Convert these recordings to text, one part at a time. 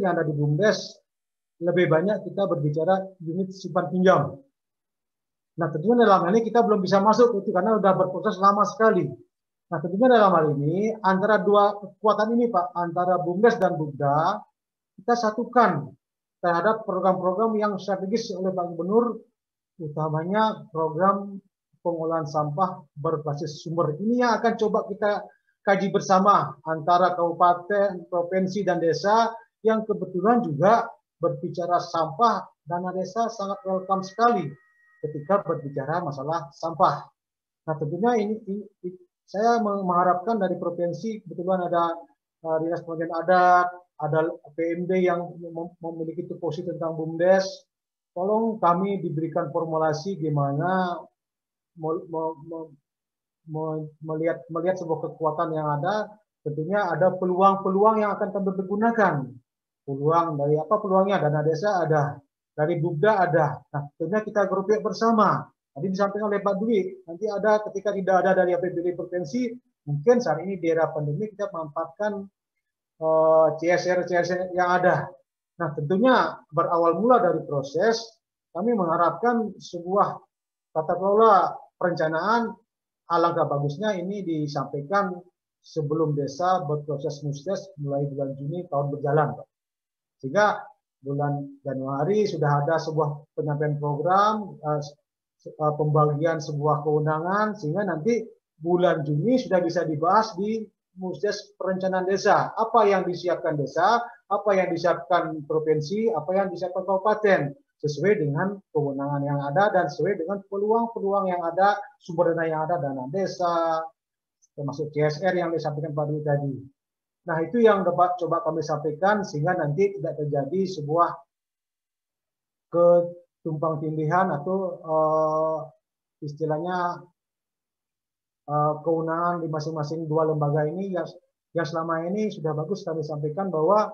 yang ada di BUMDes, lebih banyak kita berbicara unit simpan pinjam. Nah, tentunya dalam hal ini kita belum bisa masuk itu karena sudah berproses lama sekali. Nah, tentunya dalam hal ini antara dua kekuatan ini Pak, antara BUMDes dan BUMDA, kita satukan terhadap program-program yang strategis oleh Pak Gubernur, utamanya program pengolahan sampah berbasis sumber. Ini yang akan coba kita kaji bersama antara kabupaten, provinsi, dan desa yang kebetulan juga berbicara sampah. Dana desa sangat welcome sekali ketika berbicara masalah sampah. Nah, tentunya ini saya mengharapkan dari provinsi, kebetulan ada Dinas Pendidikan Adat, ada PMD yang memiliki tupoksi tentang BUMDes, tolong kami diberikan formulasi gimana melihat sebuah kekuatan yang ada, tentunya ada peluang-peluang yang akan kami pergunakan. Peluang dari apa peluangnya? Dana desa ada, dari BUMDA ada. Nah, tentunya kita grupik bersama. Tadi disampaikan oleh Pak Dwi, nanti ada ketika tidak ada dari APBD provinsi, mungkin saat ini di era pandemi kita memanfaatkan CSR yang ada. Nah, tentunya berawal mula dari proses, kami mengharapkan sebuah tata kelola perencanaan, alangkah bagusnya ini disampaikan sebelum desa berproses musdes mulai bulan Juni tahun berjalan, Pak. Sehingga bulan Januari sudah ada sebuah penyampaian program, pembagian sebuah kewenangan, sehingga nanti bulan Juni sudah bisa dibahas di musdes perencanaan desa. Apa yang disiapkan desa, apa yang disiapkan provinsi, apa yang disiapkan kabupaten, sesuai dengan kewenangan yang ada dan sesuai dengan peluang-peluang yang ada, sumber dana yang ada, dana desa, termasuk CSR yang disampaikan Pak Dwi tadi. Nah, itu yang dapat coba kami sampaikan sehingga nanti tidak terjadi sebuah ketumpang tindihan atau istilahnya kewenangan di masing-masing dua lembaga ini yang selama ini sudah bagus kami sampaikan bahwa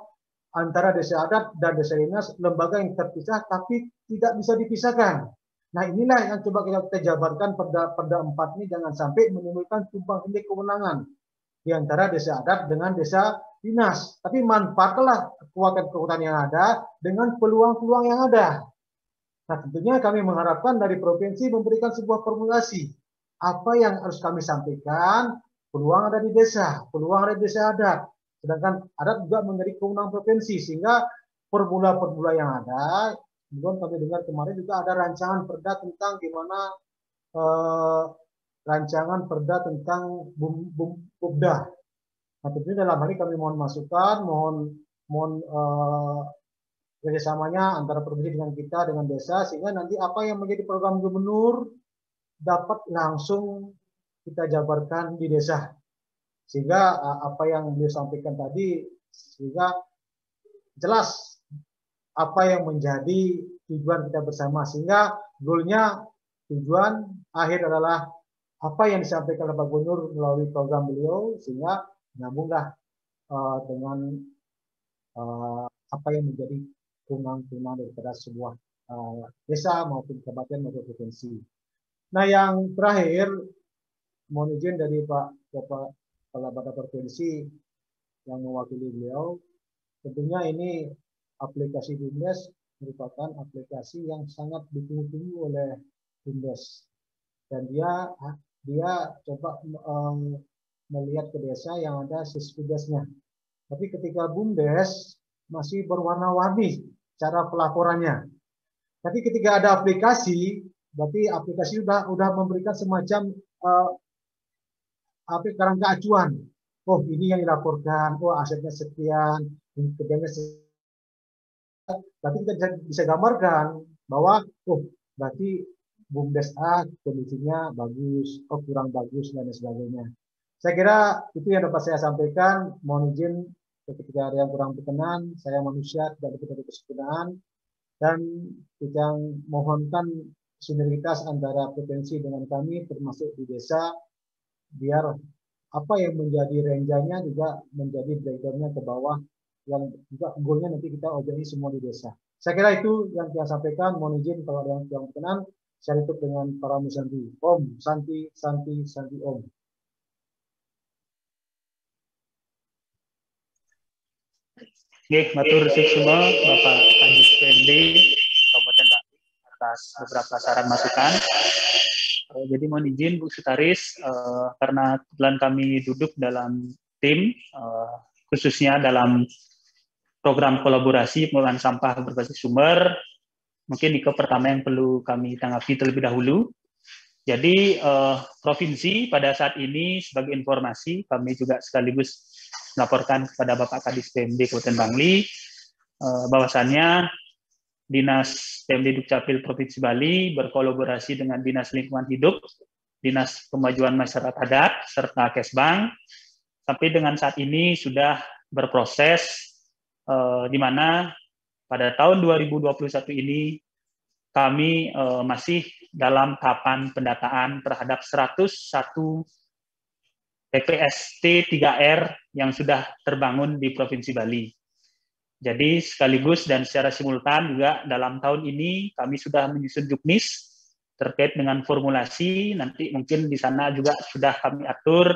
antara desa adat dan desa dinas lembaga yang terpisah tapi tidak bisa dipisahkan. Nah, inilah yang coba kita jabarkan perda 4 ini, jangan sampai menimbulkan tumpang tindih kewenangan di antara desa adat dengan desa dinas. Tapi manfaatkanlah kekuatan-kekuatan yang ada dengan peluang-peluang yang ada. Nah, tentunya kami mengharapkan dari provinsi memberikan sebuah formulasi. Apa yang harus kami sampaikan, peluang ada di desa, peluang ada di desa adat. Sedangkan adat juga menjadi kewenangan provinsi, sehingga formula-formula yang ada, kemudian kami dengar kemarin juga ada rancangan perda tentang gimana rancangan perda tentang BUMDA. Nah, tentunya dalam hal ini kami mohon masukan, mohon kerjasamanya antara provinsi dengan kita, dengan desa, sehingga nanti apa yang menjadi program gubernur dapat langsung kita jabarkan di desa. Sehingga apa yang beliau sampaikan tadi, sehingga jelas apa yang menjadi tujuan kita bersama. Sehingga goalnya, tujuan akhir adalah apa yang disampaikan oleh Pak Gubernur melalui program beliau, sehingga nyambunglah dengan apa yang menjadi kewenangan daripada sebuah desa maupun kabupaten maupun provinsi. Nah, yang terakhir, mohon izin dari Pak Kepala Badan Provinsi yang mewakili beliau, tentunya ini aplikasi BUMDes merupakan aplikasi yang sangat ditunggu-tunggu oleh BUMDes, dan dia coba melihat ke desa yang ada sisbudesnya. Tapi ketika BUMDes masih berwarna-warni cara pelaporannya. Tapi ketika ada aplikasi, berarti aplikasi sudah memberikan semacam kerangka acuan. Oh, ini yang dilaporkan. Oh, asetnya sekian, ini kerjanya sekian. Berarti kita bisa gambarkan bahwa oh, berarti BUMDes A kondisinya bagus, oh kurang bagus, dan sebagainya. Saya kira itu yang dapat saya sampaikan. Mohon izin ketika ada yang kurang berkenan, saya manusia tidak ada kesempurnaan, dan kita mohonkan sinergitas antara provinsi dengan kami termasuk di desa, biar apa yang menjadi renjanya juga menjadi breakdown-nya ke bawah, yang juga goalnya nanti kita obrolin semua di desa. Saya kira itu yang saya sampaikan. Mohon izin kalau ada yang kurang berkenan, saya tutup dengan para musanti. Om Santi Santi Santi Om. Nggih, matur semua Bapak Kadis PMD Kabupaten Bali atas beberapa saran masukan. Jadi mohon izin Bu Sutaris, karena kebetulan kami duduk dalam tim, khususnya dalam program kolaborasi pengelolaan sampah berbasis sumber, mungkin itu pertama yang perlu kami tanggapi terlebih dahulu. Jadi provinsi pada saat ini sebagai informasi kami juga sekaligus melaporkan kepada Bapak Kadis PMD Kabupaten Bangli bahwasannya Dinas PMD Dukcapil Provinsi Bali berkolaborasi dengan Dinas Lingkungan Hidup, Dinas Kemajuan Masyarakat Adat, serta Kesbang sampai dengan saat ini sudah berproses di mana pada tahun 2021 ini kami masih dalam tahapan pendataan terhadap 101 TPST 3R yang sudah terbangun di Provinsi Bali. Jadi sekaligus dan secara simultan juga dalam tahun ini kami sudah menyusun juknis terkait dengan formulasi, nanti mungkin di sana juga sudah kami atur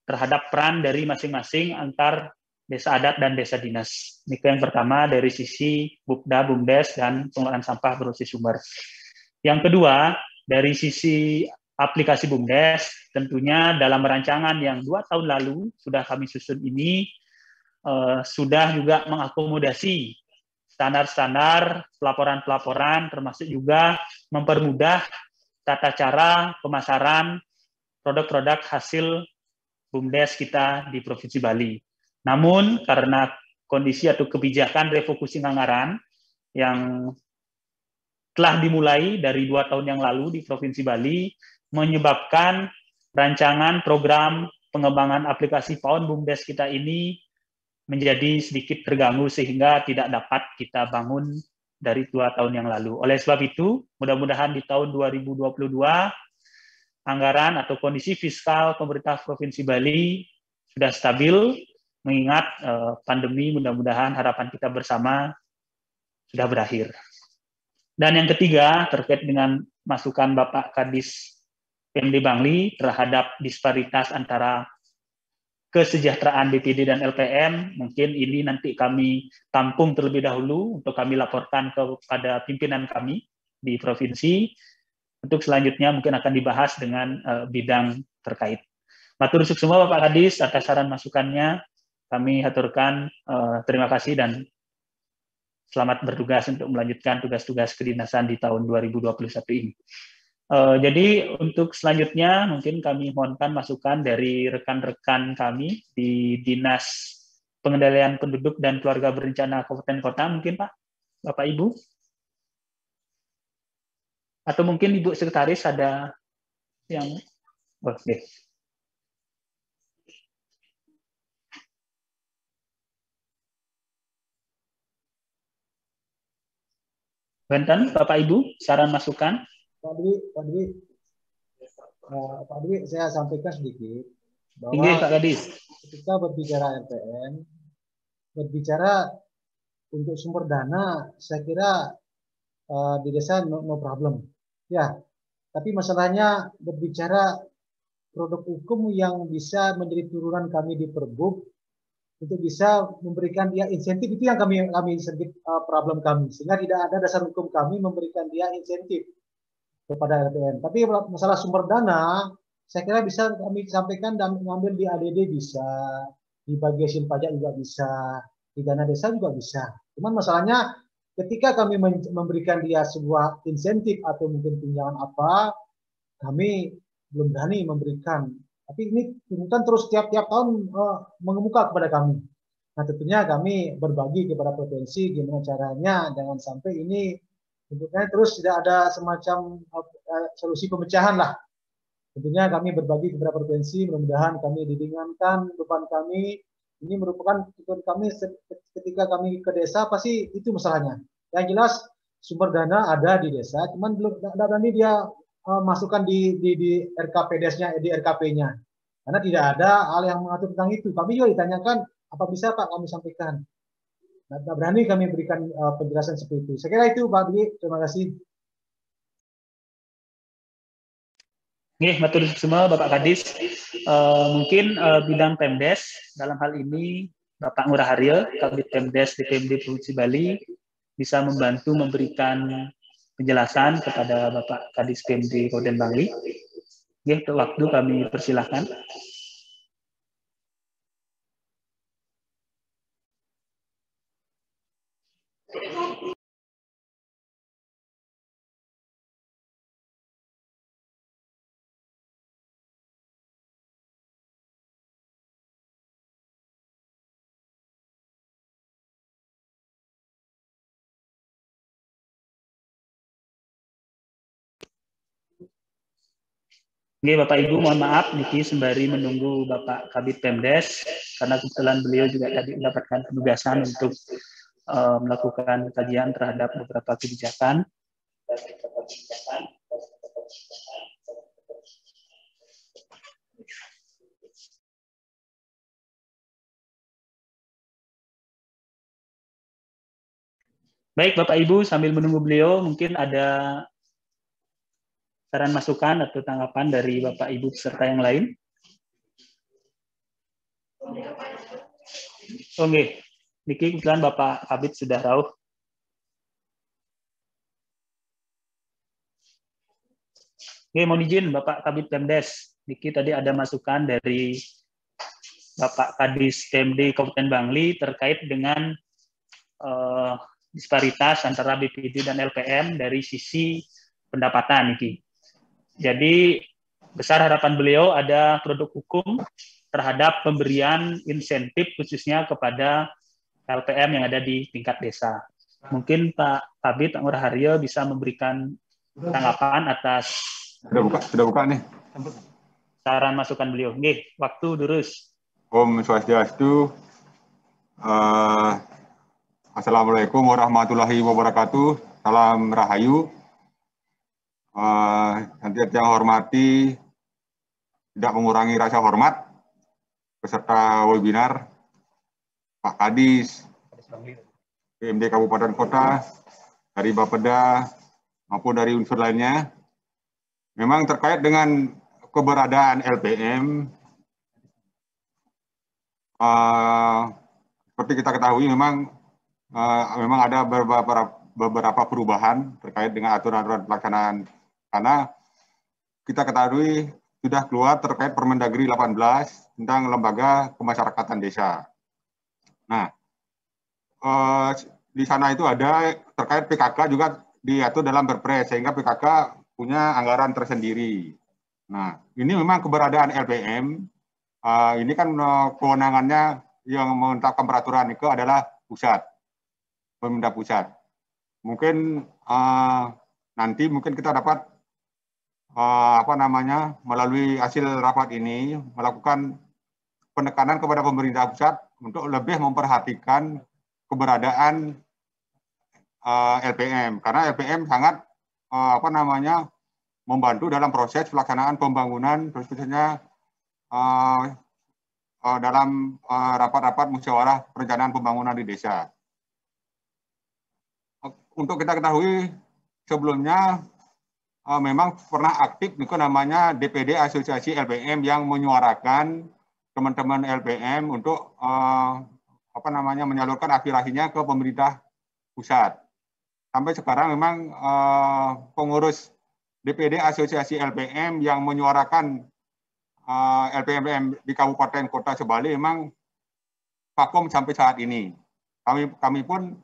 terhadap peran dari masing-masing antar desa adat dan desa dinas. Ini yang pertama dari sisi Bupda, Bumdes, dan pengelolaan sampah berbasis sumber. Yang kedua, dari sisi aplikasi Bumdes, tentunya dalam rancangan yang 2 tahun lalu sudah kami susun ini, sudah juga mengakomodasi standar-standar pelaporan-pelaporan, termasuk juga mempermudah tata cara pemasaran produk-produk hasil Bumdes kita di Provinsi Bali. Namun karena kondisi atau kebijakan refocusing anggaran yang telah dimulai dari 2 tahun yang lalu di Provinsi Bali, menyebabkan rancangan program pengembangan aplikasi PAUN Bumdes kita ini menjadi sedikit terganggu sehingga tidak dapat kita bangun dari 2 tahun yang lalu. Oleh sebab itu, mudah-mudahan di tahun 2022, anggaran atau kondisi fiskal pemerintah Provinsi Bali sudah stabil, mengingat pandemi mudah-mudahan harapan kita bersama sudah berakhir. Dan yang ketiga, terkait dengan masukan Bapak Kadis PMD Bangli terhadap disparitas antara kesejahteraan BPD dan LPM, mungkin ini nanti kami tampung terlebih dahulu untuk kami laporkan kepada pimpinan kami di provinsi. Untuk selanjutnya mungkin akan dibahas dengan bidang terkait. Matur nuwun semua Bapak Kadis atas saran masukannya. Kami haturkan terima kasih dan selamat bertugas untuk melanjutkan tugas-tugas kedinasan di tahun 2021 ini. Jadi untuk selanjutnya mungkin kami mohonkan masukan dari rekan-rekan kami di Dinas Pengendalian Penduduk dan Keluarga Berencana Kabupaten Kota, mungkin Pak, Bapak Ibu, atau mungkin Ibu Sekretaris ada yang boleh. Benten, Bapak Ibu, saran masukan. Pak Dwi, saya sampaikan sedikit bahwa Pak Kadis, ketika berbicara LPM, berbicara untuk sumber dana, saya kira di desa no problem. Ya, tapi masalahnya berbicara produk hukum yang bisa menjadi turunan kami di Perbuk untuk bisa memberikan dia insentif, itu yang kami sedikit problem kami, sehingga tidak ada dasar hukum kami memberikan dia insentif kepada LPM. Tapi masalah sumber dana, saya kira bisa kami sampaikan dan mengambil di ADD bisa, di bagian pajak juga bisa, di dana desa juga bisa. Cuman masalahnya ketika kami memberikan dia sebuah insentif atau mungkin tunjangan apa, kami belum berani memberikan. Tapi ini tuntutan terus tiap tahun mengemuka kepada kami. Nah tentunya kami berbagi kepada provinsi gimana caranya, jangan sampai ini tentunya terus tidak ada semacam solusi pemecahan lah. Tentunya kami berbagi kepada provinsi, mudah-mudahan kami diringankan beban kami. Ini merupakan tujuan kami ketika kami ke desa, pasti itu masalahnya. Yang jelas sumber dana ada di desa, cuman belum ada berani dia masukkan di RKPDes-nya, di RKP-nya. Karena tidak ada hal yang mengatur tentang itu. Kami juga ditanyakan, apa bisa Pak kami sampaikan. Nah, berani kami berikan penjelasan seperti itu. Saya kira itu Pak Dwi, terima kasih. Oke, matur semua Bapak Kadis. Mungkin bidang Pemdes dalam hal ini Bapak Ngurah Haryo, Kabid Pemdes DPMD Provinsi Bali, bisa membantu memberikan penjelasan kepada Bapak Kadis PMD Kabupaten Bali. Oke, untuk waktu kami persilahkan. Oke, Bapak Ibu, mohon maaf, Niki sembari menunggu Bapak Kabid Pemdes, karena kebetulan beliau juga tadi mendapatkan penugasan untuk melakukan kajian terhadap beberapa kebijakan. Baik, Bapak Ibu, sambil menunggu beliau, mungkin ada saran masukan atau tanggapan dari Bapak Ibu peserta yang lain. Oke, Niki, kebetulan Bapak Kabid sudah tahu. Oke, mohon izin Bapak Kabid Pemdes. Niki tadi ada masukan dari Bapak Kadis PMD Kabupaten Bangli terkait dengan disparitas antara BPD dan LPM dari sisi pendapatan, Niki. Jadi besar harapan beliau ada produk hukum terhadap pemberian insentif khususnya kepada LPM yang ada di tingkat desa. Mungkin Pak Kabid Ngurah Haryo bisa memberikan tanggapan atas sudah buka nih saran masukan beliau. Nggih, waktu terus. Om Swastiastu. Assalamualaikum warahmatullahi wabarakatuh. Salam Rahayu. Yang saya hormati, tidak mengurangi rasa hormat peserta webinar, Pak Kadis, PMD Kabupaten Kota, dari Bapeda, maupun dari unsur lainnya. Memang terkait dengan keberadaan LPM, seperti kita ketahui memang ada beberapa perubahan terkait dengan aturan-aturan pelaksanaan, karena kita ketahui sudah keluar terkait Permendagri 18 tentang lembaga pemasyarakatan desa. Nah, di sana itu ada terkait PKK juga diatur dalam Perpres, sehingga PKK punya anggaran tersendiri. Nah, ini memang keberadaan LPM, ini kan kewenangannya yang menetapkan peraturan itu adalah pusat, pemerintah pusat. Mungkin nanti kita dapat melalui hasil rapat ini melakukan penekanan kepada pemerintah pusat untuk lebih memperhatikan keberadaan LPM, karena LPM sangat membantu dalam proses pelaksanaan pembangunan, khususnya dalam rapat-rapat musyawarah perencanaan pembangunan di desa. Untuk kita ketahui sebelumnya memang pernah aktif namanya DPD Asosiasi LPM yang menyuarakan teman-teman LPM untuk menyalurkan aspirasinya ke pemerintah pusat. Sampai sekarang memang pengurus DPD Asosiasi LPM yang menyuarakan LPM di Kabupaten Kota Sebali memang vakum sampai saat ini. Kami pun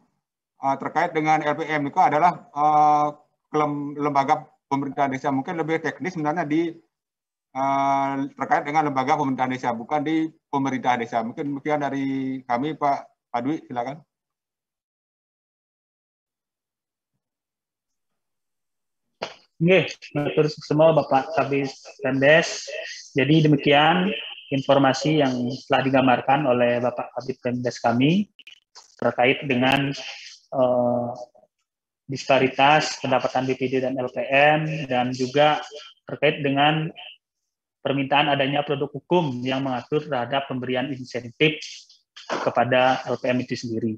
terkait dengan LPM itu adalah lembaga pemerintahan desa, mungkin lebih teknis sebenarnya terkait dengan lembaga pemerintahan desa, bukan di pemerintah desa. Mungkin demikian dari kami, Pak Dwi, silakan. Oke, matur semua Bapak Kabid Pemdes. Jadi demikian informasi yang telah digambarkan oleh Bapak Kabid Pemdes kami terkait dengan disparitas pendapatan BPD dan LPM, dan juga terkait dengan permintaan adanya produk hukum yang mengatur terhadap pemberian insentif kepada LPM itu sendiri.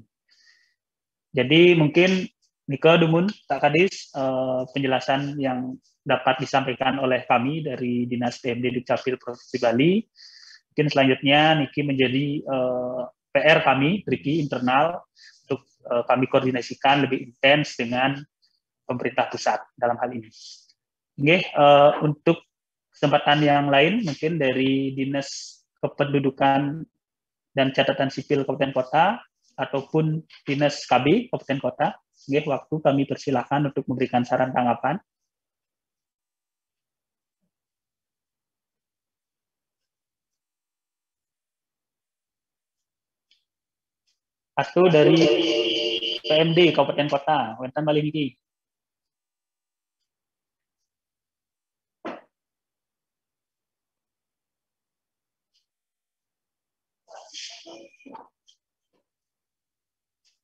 Jadi mungkin Niko Dumun, Pak Kadis, penjelasan yang dapat disampaikan oleh kami dari Dinas PMD Dukcapil Provinsi Bali. Mungkin selanjutnya Niki menjadi PR kami, Riki, internal, untuk kami koordinasikan lebih intens dengan pemerintah pusat dalam hal ini. Oke, untuk kesempatan yang lain, mungkin dari Dinas Kependudukan dan Catatan Sipil Kabupaten Kota, ataupun Dinas KB Kabupaten Kota, waktu kami persilahkan untuk memberikan saran tanggapan. Atau dari PMD Kabupaten Kota, Wenten Malingki.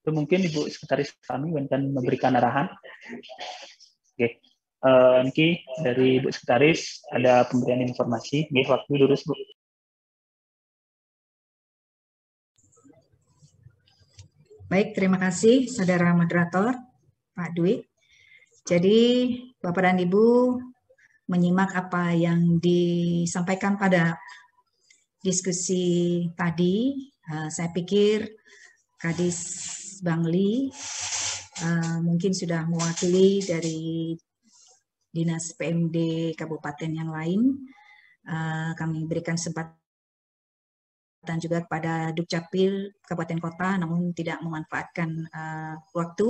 Itu mungkin Ibu Sekretaris kami akan memberikan arahan. Oke, Niki dari Ibu Sekretaris ada pemberian informasi. Oke, waktu lurus Bu. Baik, terima kasih Saudara Moderator, Pak Dwi. Jadi Bapak dan Ibu menyimak apa yang disampaikan pada diskusi tadi. Saya pikir Kadis Bangli mungkin sudah mewakili dari Dinas PMD Kabupaten yang lain. Kami berikan kesempatan juga kepada Dukcapil Kabupaten Kota, namun tidak memanfaatkan waktu.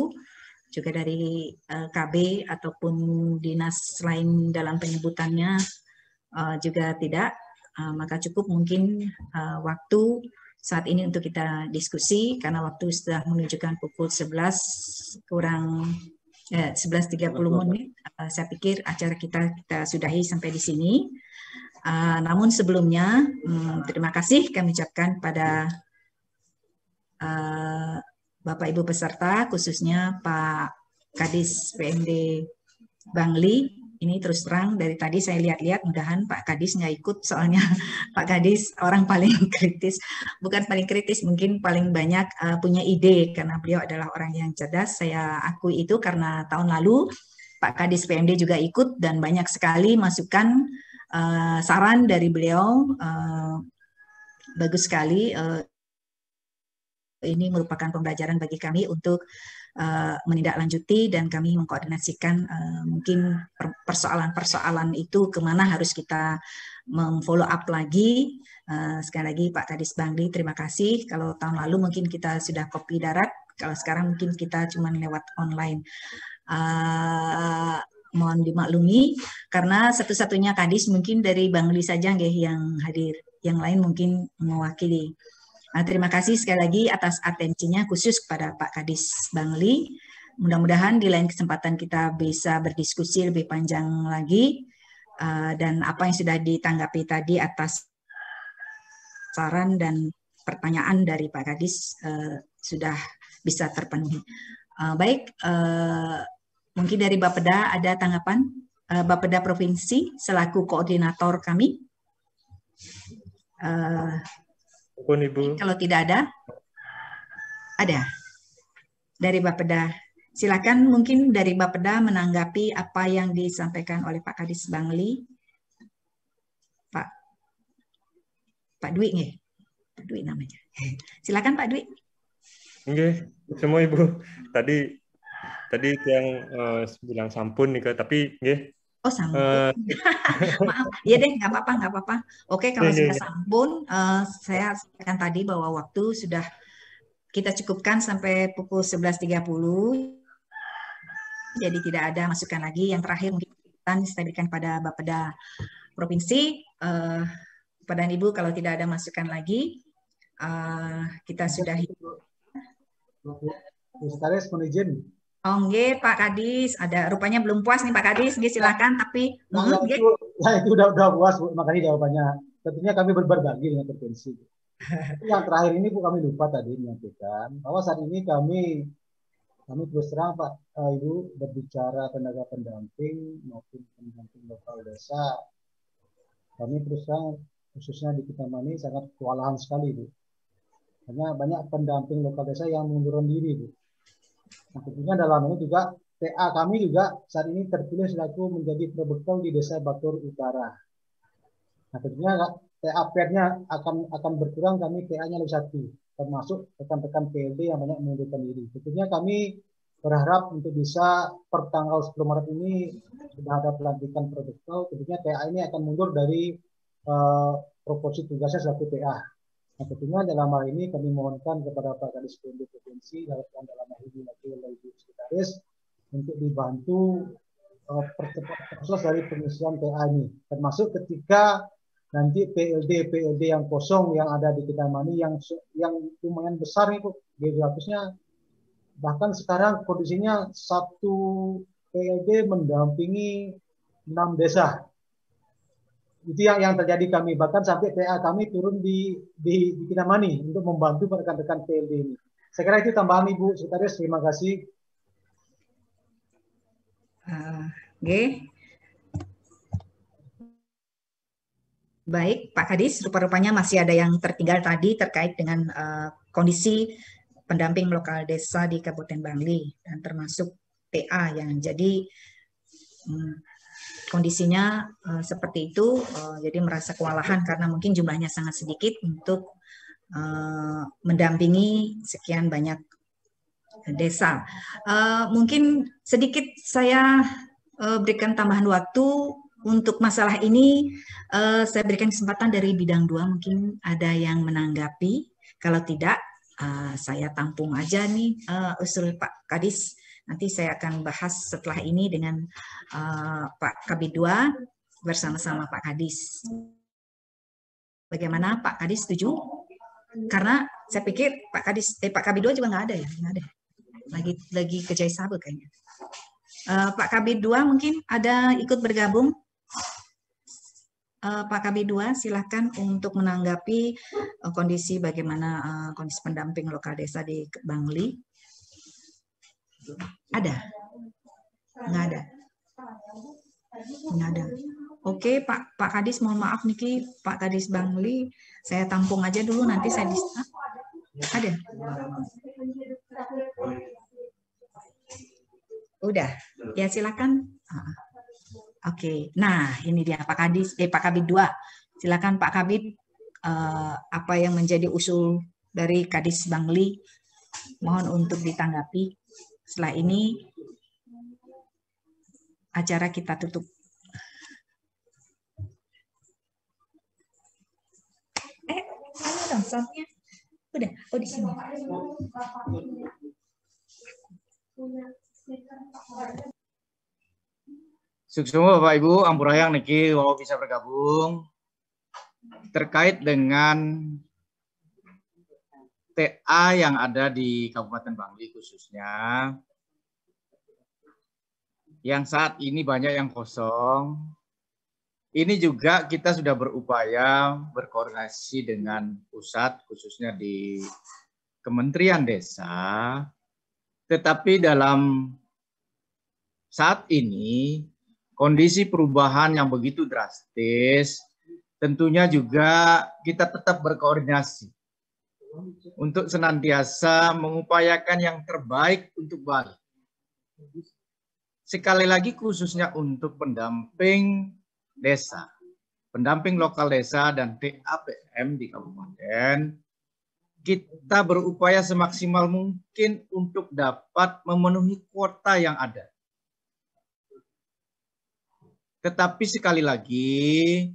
Juga dari KB ataupun dinas lain dalam penyebutannya juga tidak. Maka cukup mungkin waktu saat ini untuk kita diskusi, karena waktu sudah menunjukkan pukul 11 kurang 11.30 menit. Saya pikir acara kita sudahi sampai di sini. Namun sebelumnya, terima kasih kami ucapkan pada Bapak Ibu peserta, khususnya Pak Kadis PMD Bangli. Ini terus terang dari tadi saya lihat-lihat, mudahan Pak Kadis nggak ikut, soalnya Pak Kadis orang paling kritis, bukan paling kritis, mungkin paling banyak punya ide, karena beliau adalah orang yang cerdas. Saya akui itu karena tahun lalu Pak Kadis PMD juga ikut dan banyak sekali masukan saran dari beliau, bagus sekali. Ini merupakan pembelajaran bagi kami untuk menindaklanjuti, dan kami mengkoordinasikan mungkin persoalan-persoalan itu kemana harus kita memfollow up lagi. Sekali lagi Pak Kadis Bangli, terima kasih. Kalau tahun lalu mungkin kita sudah kopi darat, kalau sekarang mungkin kita cuma lewat online. Mohon dimaklumi karena satu-satunya Kadis mungkin dari Bangli saja yang hadir, yang lain mungkin mewakili. Terima kasih sekali lagi atas atensinya, khusus kepada Pak Kadis Bangli. Mudah-mudahan di lain kesempatan kita bisa berdiskusi lebih panjang lagi, dan apa yang sudah ditanggapi tadi atas saran dan pertanyaan dari Pak Kadis sudah bisa terpenuhi. Baik, mungkin dari Bapeda ada tanggapan? Bapeda Provinsi selaku koordinator kami. Ibu. Kalau tidak ada dari Bapeda. Silakan mungkin dari Bapeda menanggapi apa yang disampaikan oleh Pak Kadis Bangli. Pak Dwi nggih? Pak Dwi namanya. Silakan Pak Dwi. Nggih, semua Ibu. Tadi yang bilang sampun nih, tapi nggih. Oh, sampun. Maaf, ya deh, nggak apa-apa. Oke, kalau sudah sampun, saya sampaikan tadi bahwa waktu sudah kita cukupkan sampai pukul 11.30. Jadi tidak ada masukan lagi. Yang terakhir mungkin saya berikan pada Bapeda Provinsi. Bapak dan Ibu, kalau tidak ada masukan lagi, kita sudahi. Sekretaris mohon izin. Oke, Pak Kadis, ada rupanya belum puas nih Pak Kadis, silakan, tapi itu udah puas Bu, makanya jawabannya. Tentunya kami berbagi dengan provinsi. Yang terakhir ini Bu, kami lupa tadi menyampaikan bahwa saat ini kami terus terang Pak Ibu berbicara tenaga pendamping maupun pendamping lokal desa. Kami terus terang khususnya di Kintamani sangat kewalahan sekali Bu. Karena banyak pendamping lokal desa yang mengundurkan diri Bu. Nah, tentunya dalam ini juga TA kami juga saat ini terpilih selaku menjadi probekal di Desa Batur Utara. Nah, tentunya TA PER-nya akan berkurang, kami TA-nya lebih satu. termasuk rekan-rekan PLD yang banyak mengundurkan diri. Tentunya kami berharap untuk bisa per tanggal 10 Maret ini sudah ada pelantikan protokol. Tentunya TA ini akan mundur dari proporsi tugasnya selaku TA. Nah, tentunya dalam hal ini kami mohonkan kepada Pak Kadis PMD Provinsi dalam hal ini lagi oleh Ibu Sekretaris untuk dibantu percepat proses dari pengisian TA ini, termasuk ketika nanti PLD yang kosong yang ada di Kintamani yang lumayan besar nih Bu, geografisnya, bahkan sekarang kondisinya satu PLD mendampingi 6 desa. Itu yang terjadi kami, bahkan sampai TA kami turun di Kintamani untuk membantu rekan-rekan PLD ini. Saya kira itu tambahan Ibu Sekretaris, terima kasih. Oke. Baik, Pak Kadis, rupa-rupanya masih ada yang tertinggal tadi terkait dengan kondisi pendamping lokal desa di Kabupaten Bangli dan termasuk TA yang jadi kondisinya seperti itu, jadi merasa kewalahan karena mungkin jumlahnya sangat sedikit untuk mendampingi sekian banyak desa. Mungkin sedikit saya berikan tambahan waktu untuk masalah ini. Saya berikan kesempatan dari bidang 2, mungkin ada yang menanggapi. Kalau tidak, saya tampung aja nih usul Pak Kadis. Nanti saya akan bahas setelah ini dengan Pak Kabid 2 bersama-sama Pak Kadis. Bagaimana Pak Kadis, setuju? Karena saya pikir Pak Kadis, Pak Kabid 2 juga nggak ada ya, nggak ada. Lagi ke Jaisabe kayaknya. Pak Kabid 2 mungkin ada ikut bergabung. Pak Kabid 2 silakan untuk menanggapi kondisi bagaimana kondisi pendamping lokal desa di Bangli. Ada? Nggak ada? Nggak ada. Oke, Pak Kadis, mohon maaf Niki, Pak Kadis Bangli, saya tampung aja dulu, nanti saya ada? Udah, ya silakan. Oke, nah ini dia Pak Kadis, Pak Kabid 2. Silakan Pak Kabid, apa yang menjadi usul dari Kadis Bangli, mohon untuk ditanggapi. Setelah ini acara kita tutup. Mana dong soundnya? Udah, oh di sini. Sukses Bapak Ibu, Ampurayang Niki mau bisa bergabung terkait dengan TA yang ada di Kabupaten Bangli khususnya, yang saat ini banyak yang kosong. Ini juga kita sudah berupaya berkoordinasi dengan pusat, khususnya di Kementerian Desa, tetapi dalam saat ini kondisi perubahan yang begitu drastis, tentunya juga kita tetap berkoordinasi untuk senantiasa mengupayakan yang terbaik untuk Bali. Sekali lagi khususnya untuk pendamping desa, pendamping lokal desa dan TAPM di kabupaten, kita berupaya semaksimal mungkin untuk dapat memenuhi kuota yang ada. Tetapi sekali lagi,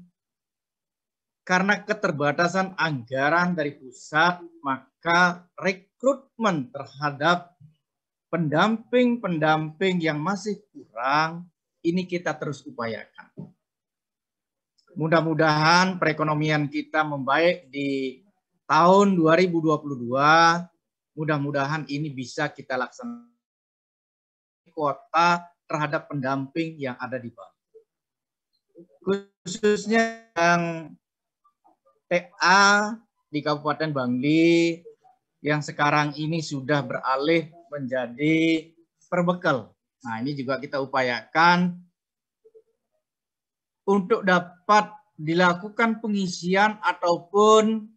karena keterbatasan anggaran dari pusat, maka rekrutmen terhadap pendamping-pendamping yang masih kurang, ini kita terus upayakan. Mudah-mudahan perekonomian kita membaik di tahun 2022, mudah-mudahan ini bisa kita laksanakan kuota terhadap pendamping yang ada di Bali. Khususnya yang TA di Kabupaten Bangli yang sekarang ini sudah beralih menjadi perbekal. Nah, ini juga kita upayakan untuk dapat dilakukan pengisian ataupun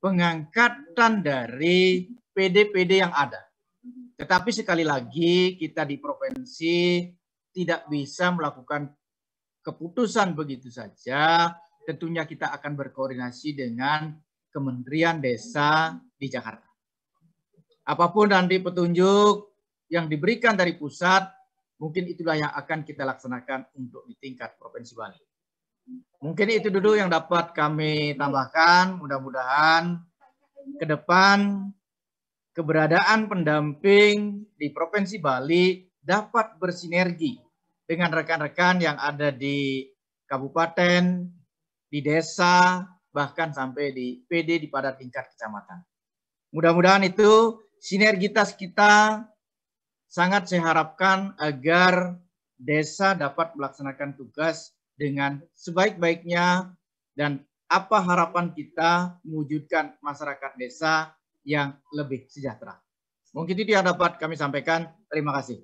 pengangkatan dari PD-PD yang ada. Tetapi sekali lagi kita di provinsi tidak bisa melakukan keputusan begitu saja. Tentunya kita akan berkoordinasi dengan Kementerian Desa di Jakarta. Apapun nanti petunjuk yang diberikan dari pusat, mungkin itulah yang akan kita laksanakan untuk di tingkat Provinsi Bali. Mungkin itu dulu yang dapat kami tambahkan. Mudah-mudahan ke depan keberadaan pendamping di Provinsi Bali dapat bersinergi dengan rekan-rekan yang ada di kabupaten, di desa, bahkan sampai di PD pada tingkat kecamatan. Mudah-mudahan itu sinergitas kita sangat saya harapkan agar desa dapat melaksanakan tugas dengan sebaik-baiknya, dan apa harapan kita mewujudkan masyarakat desa yang lebih sejahtera. Mungkin itu yang dapat kami sampaikan. Terima kasih.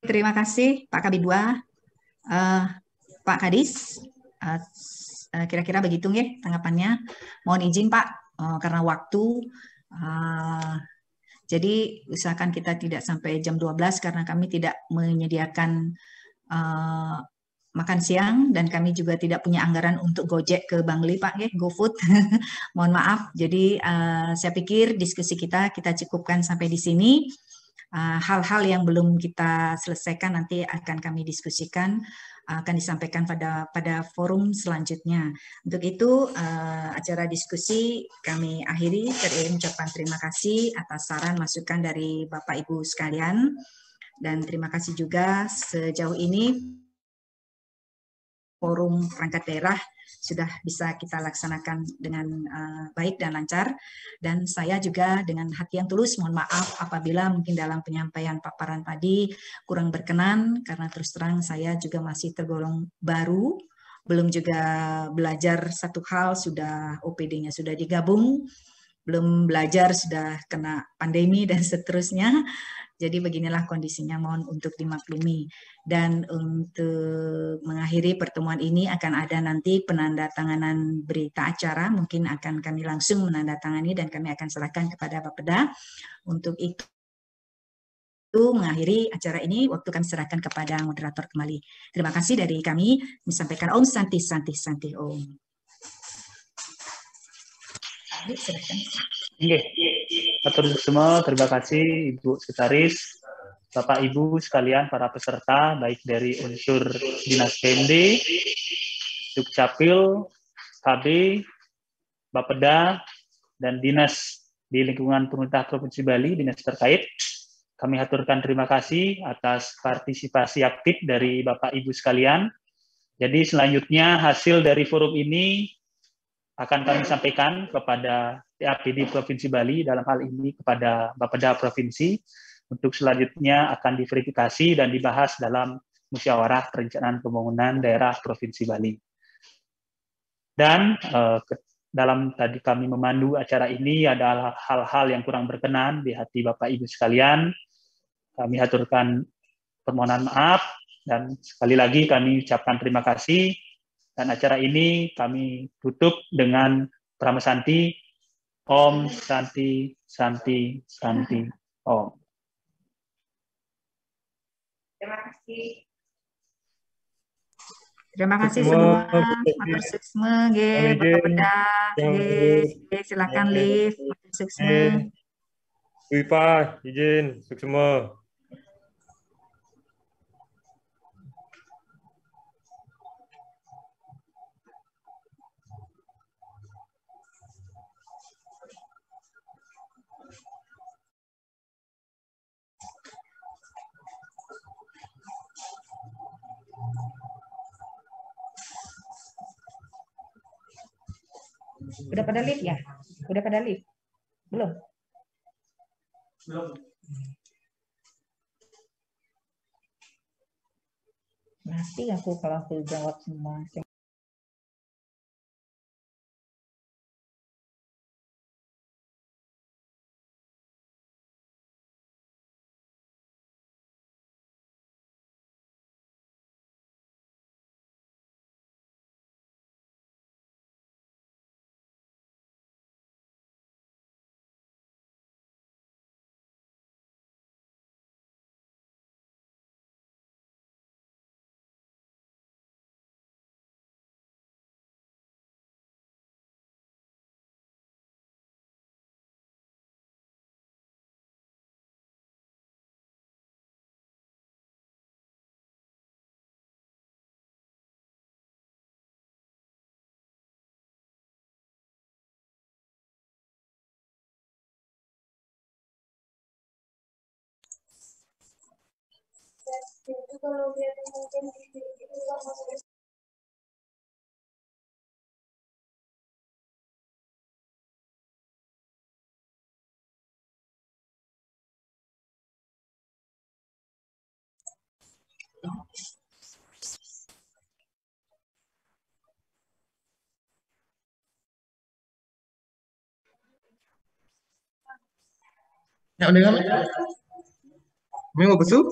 Terima kasih Pak Kabid 2. Pak Kadis, kira-kira begitu ya tanggapannya. Mohon izin Pak, karena waktu, jadi usahakan kita tidak sampai jam 12 karena kami tidak menyediakan makan siang, dan kami juga tidak punya anggaran untuk Gojek ke Bangli Pak, ya, GoFood. Mohon maaf. Jadi saya pikir diskusi kita cukupkan sampai di sini. Hal-hal yang belum kita selesaikan nanti akan kami diskusikan, akan disampaikan pada forum selanjutnya. Untuk itu acara diskusi kami akhiri. Ucapan terima kasih atas saran masukan dari Bapak Ibu sekalian, dan terima kasih juga sejauh ini forum perangkat daerah sudah bisa kita laksanakan dengan baik dan lancar. Dan saya juga dengan hati yang tulus mohon maaf apabila mungkin dalam penyampaian paparan tadi kurang berkenan, karena terus terang saya juga masih tergolong baru, belum juga belajar satu hal sudah OPD-nya sudah digabung, belum belajar sudah kena pandemi dan seterusnya. Jadi beginilah kondisinya, mohon untuk dimaklumi. Dan untuk mengakhiri pertemuan ini akan ada nanti penandatanganan berita acara, mungkin akan kami langsung menandatangani dan kami akan serahkan kepada Bapeda. Untuk itu mengakhiri acara ini, waktu kami serahkan kepada moderator kembali. Terima kasih dari kami, disampaikan Om Santi Santi Santi Om. Oke, atur semua, terima kasih Ibu Sekretaris, Bapak Ibu sekalian para peserta, baik dari unsur Dinas PMD, Dukcapil, KB, Bapeda, dan Dinas di lingkungan pemerintah Provinsi Bali, Dinas terkait. Kami aturkan terima kasih atas partisipasi aktif dari Bapak Ibu sekalian. Jadi selanjutnya hasil dari forum ini akan kami sampaikan kepada TAPD Provinsi Bali, dalam hal ini kepada Bapeda Provinsi, untuk selanjutnya akan diverifikasi dan dibahas dalam musyawarah perencanaan pembangunan daerah Provinsi Bali. Dan dalam tadi kami memandu acara ini adalah hal-hal yang kurang berkenan di hati Bapak Ibu sekalian. Kami aturkan permohonan maaf, dan sekali lagi kami ucapkan terima kasih. Dan acara ini kami tutup dengan Prama Santi, Om Santi Santi Santi Om. Terima kasih. Terima kasih semua. Matur suksma, Bapeda. Silakan live. Matur suksma. Wipa, izin, suksma. Udah pada live ya? Udah pada live? Belum? Belum. Nanti aku kalau aku jawab semua. Ya, udah nggak? Minggu besok?